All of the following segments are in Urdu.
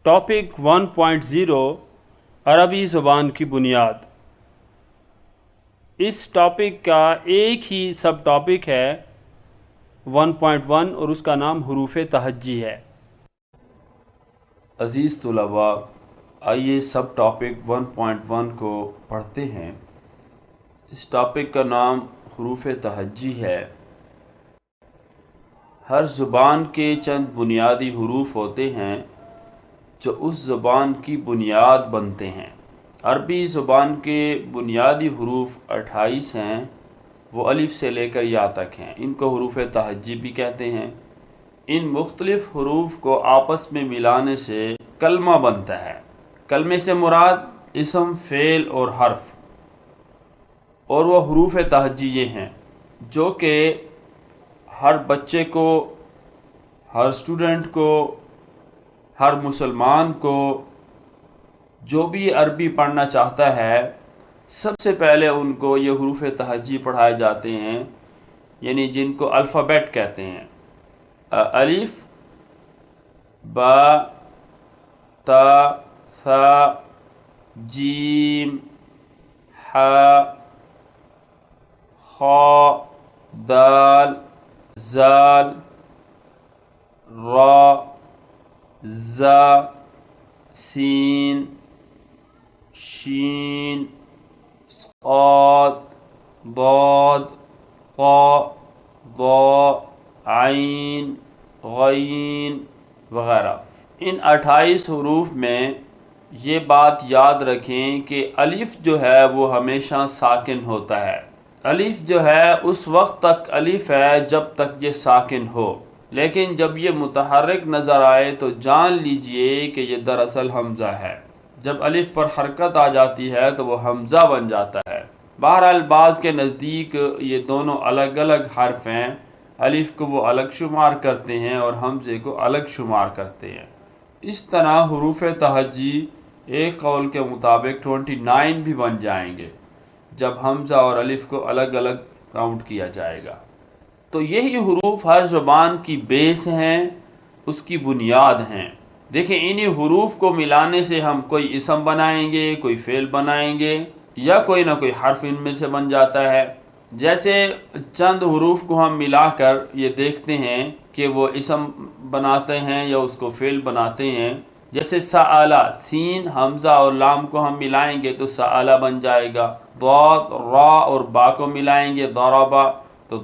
ٹاپک 1.0 عربی زبان کی بنیاد۔ اس ٹاپک کا ایک ہی سب ٹاپک ہے 1.1 اور اس کا نام حروف تہجی ہے۔ عزیز طلباء، آئیے سب ٹاپک 1.1 کو پڑھتے ہیں۔ اس ٹاپک کا نام حروف تہجی ہے۔ ہر زبان کے چند بنیادی حروف ہوتے ہیں جو اس زبان کی بنیاد بنتے ہیں۔ عربی زبان کے بنیادی حروف 28 ہیں، وہ الف سے لے کر یا تک ہیں۔ ان کو حروف تہجی بھی کہتے ہیں۔ ان مختلف حروف کو آپس میں ملانے سے کلمہ بنتا ہے۔ کلمے سے مراد اسم، فعل اور حرف، اور وہ حروف تہجی یہ ہیں جو کہ ہر بچے کو، ہر اسٹوڈنٹ کو، ہر مسلمان کو، جو بھی عربی پڑھنا چاہتا ہے، سب سے پہلے ان کو یہ حروف تہجی پڑھائے جاتے ہیں، یعنی جن کو الفابیٹ کہتے ہیں۔ الف، با، تا، ثا، جیم، ح، خا، دال، زال، را، زا، سین، شین، صاد، ضاد، طا، ضا، عین، غین وغیرہ۔ ان 28 حروف میں یہ بات یاد رکھیں کہ الف جو ہے وہ ہمیشہ ساکن ہوتا ہے۔ الف جو ہے اس وقت تک الف ہے جب تک یہ ساکن ہو، لیکن جب یہ متحرک نظر آئے تو جان لیجئے کہ یہ دراصل حمزہ ہے۔ جب الف پر حرکت آ جاتی ہے تو وہ حمزہ بن جاتا ہے۔ بہرحال بعض کے نزدیک یہ دونوں الگ الگ حرف ہیں، الف کو وہ الگ شمار کرتے ہیں اور حمزے کو الگ شمار کرتے ہیں۔ اس طرح حروف تہجی ایک قول کے مطابق 29 بھی بن جائیں گے جب حمزہ اور الف کو الگ الگ کاؤنٹ کیا جائے گا۔ تو یہی حروف ہر زبان کی بیس ہیں، اس کی بنیاد ہیں۔ دیکھیں، انہی حروف کو ملانے سے ہم کوئی اسم بنائیں گے، کوئی فعل بنائیں گے، یا کوئی نہ کوئی حرف ان میں سے بن جاتا ہے۔ جیسے چند حروف کو ہم ملا کر یہ دیکھتے ہیں کہ وہ اسم بناتے ہیں یا اس کو فعل بناتے ہیں۔ جیسے سألا، سین، حمزہ اور لام کو ہم ملائیں گے تو سألا بن جائے گا۔ ضاد، را اور با کو ملائیں گے، ضربا، تو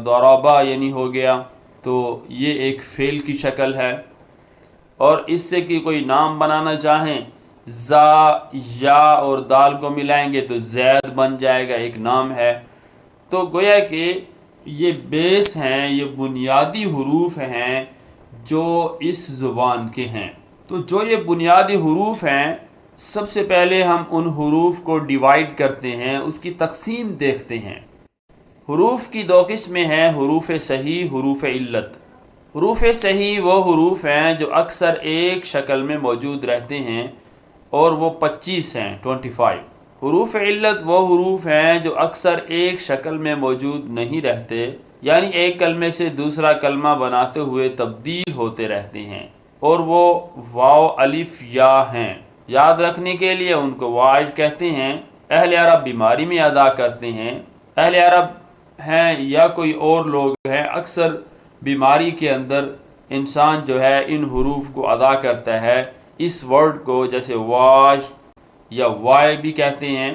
ضربا یعنی ہو گیا۔ تو یہ ایک فعل کی شکل ہے۔ اور اس سے کہ کوئی نام بنانا چاہیں، زا، یا اور دال کو ملائیں گے تو زید بن جائے گا، ایک نام ہے۔ تو گویا کہ یہ بیس ہیں، یہ بنیادی حروف ہیں جو اس زبان کے ہیں۔ تو جو یہ بنیادی حروف ہیں، سب سے پہلے ہم ان حروف کو ڈیوائیڈ کرتے ہیں، اس کی تقسیم دیکھتے ہیں۔ حروف کی دو قسمیں ہیں، حروف صحیح، حروف علت۔ حروف صحیح وہ حروف ہیں جو اکثر ایک شکل میں موجود رہتے ہیں اور وہ 25 ہیں، 25۔ حروف علت وہ حروف ہیں جو اکثر ایک شکل میں موجود نہیں رہتے، یعنی ایک کلمے سے دوسرا کلمہ بناتے ہوئے تبدیل ہوتے رہتے ہیں، اور وہ واو، الف، یا ہیں۔ یاد رکھنے کے لیے ان کو واعظ کہتے ہیں۔ اہل عرب بیماری میں ادا کرتے ہیں۔ اہل عرب ہیں یا کوئی اور لوگ ہیں، اکثر بیماری کے اندر انسان جو ہے ان حروف کو ادا کرتا ہے۔ اس ورڈ کو جیسے واش یا وائے بھی کہتے ہیں،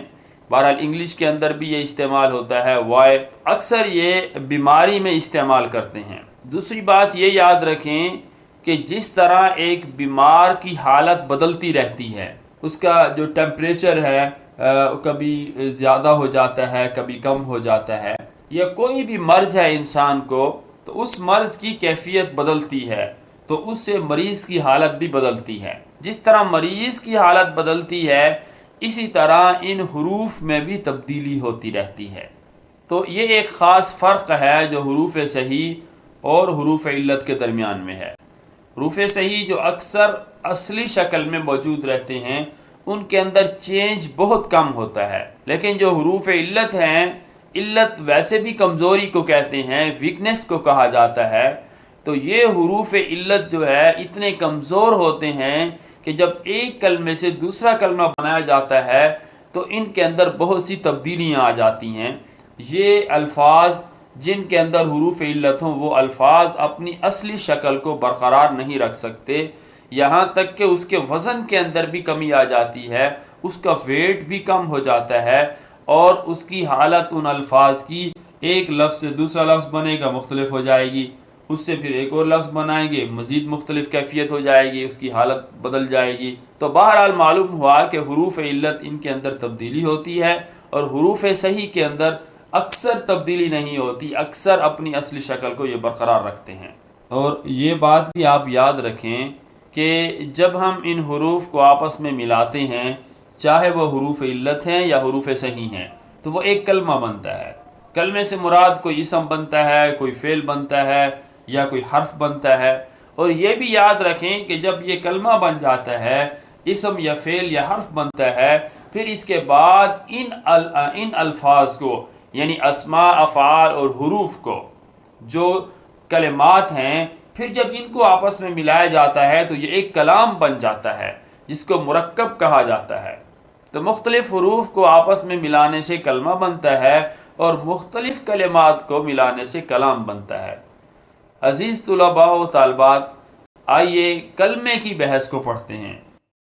بہرحال انگلش کے اندر بھی یہ استعمال ہوتا ہے، وائے، اکثر یہ بیماری میں استعمال کرتے ہیں۔ دوسری بات یہ یاد رکھیں کہ جس طرح ایک بیمار کی حالت بدلتی رہتی ہے، اس کا جو ٹیمپریچر ہے کبھی زیادہ ہو جاتا ہے، کبھی کم ہو جاتا ہے، یا کوئی بھی مرض ہے انسان کو تو اس مرض کی کیفیت بدلتی ہے، تو اس سے مریض کی حالت بھی بدلتی ہے۔ جس طرح مریض کی حالت بدلتی ہے، اسی طرح ان حروف میں بھی تبدیلی ہوتی رہتی ہے۔ تو یہ ایک خاص فرق ہے جو حروف صحیح اور حروف علت کے درمیان میں ہے۔ حروف صحیح جو اکثر اصلی شکل میں موجود رہتے ہیں، ان کے اندر چینج بہت کم ہوتا ہے، لیکن جو حروف علت ہیں، علت ویسے بھی کمزوری کو کہتے ہیں، ویکنس کو کہا جاتا ہے، تو یہ حروف علت جو ہے اتنے کمزور ہوتے ہیں کہ جب ایک کلمے سے دوسرا کلمہ بنایا جاتا ہے تو ان کے اندر بہت سی تبدیلیاں آ جاتی ہیں۔ یہ الفاظ جن کے اندر حروف علت ہوں وہ الفاظ اپنی اصلی شکل کو برقرار نہیں رکھ سکتے، یہاں تک کہ اس کے وزن کے اندر بھی کمی آ جاتی ہے، اس کا ویٹ بھی کم ہو جاتا ہے، اور اس کی حالت ان الفاظ کی ایک لفظ سے دوسرا لفظ بنے گا مختلف ہو جائے گی، اس سے پھر ایک اور لفظ بنائیں گے مزید مختلف کیفیت ہو جائے گی، اس کی حالت بدل جائے گی۔ تو بہرحال معلوم ہوا کہ حروف علت ان کے اندر تبدیلی ہوتی ہے، اور حروف صحیح کے اندر اکثر تبدیلی نہیں ہوتی، اکثر اپنی اصلی شکل کو یہ برقرار رکھتے ہیں۔ اور یہ بات بھی آپ یاد رکھیں کہ جب ہم ان حروف کو آپس میں ملاتے ہیں، چاہے وہ حروف علت ہیں یا حروف صحیح ہیں، تو وہ ایک کلمہ بنتا ہے۔ کلمے سے مراد کوئی اسم بنتا ہے، کوئی فعل بنتا ہے، یا کوئی حرف بنتا ہے۔ اور یہ بھی یاد رکھیں کہ جب یہ کلمہ بن جاتا ہے، اسم یا فعل یا حرف بنتا ہے، پھر اس کے بعد ان الفاظ کو یعنی اسماء، افعال اور حروف کو، جو کلمات ہیں، پھر جب ان کو آپس میں ملایا جاتا ہے تو یہ ایک کلام بن جاتا ہے جس کو مرکب کہا جاتا ہے۔ تو مختلف حروف کو آپس میں ملانے سے کلمہ بنتا ہے، اور مختلف کلمات کو ملانے سے کلام بنتا ہے۔ عزیز طلباء و طالبات، آئیے کلمے کی بحث کو پڑھتے ہیں۔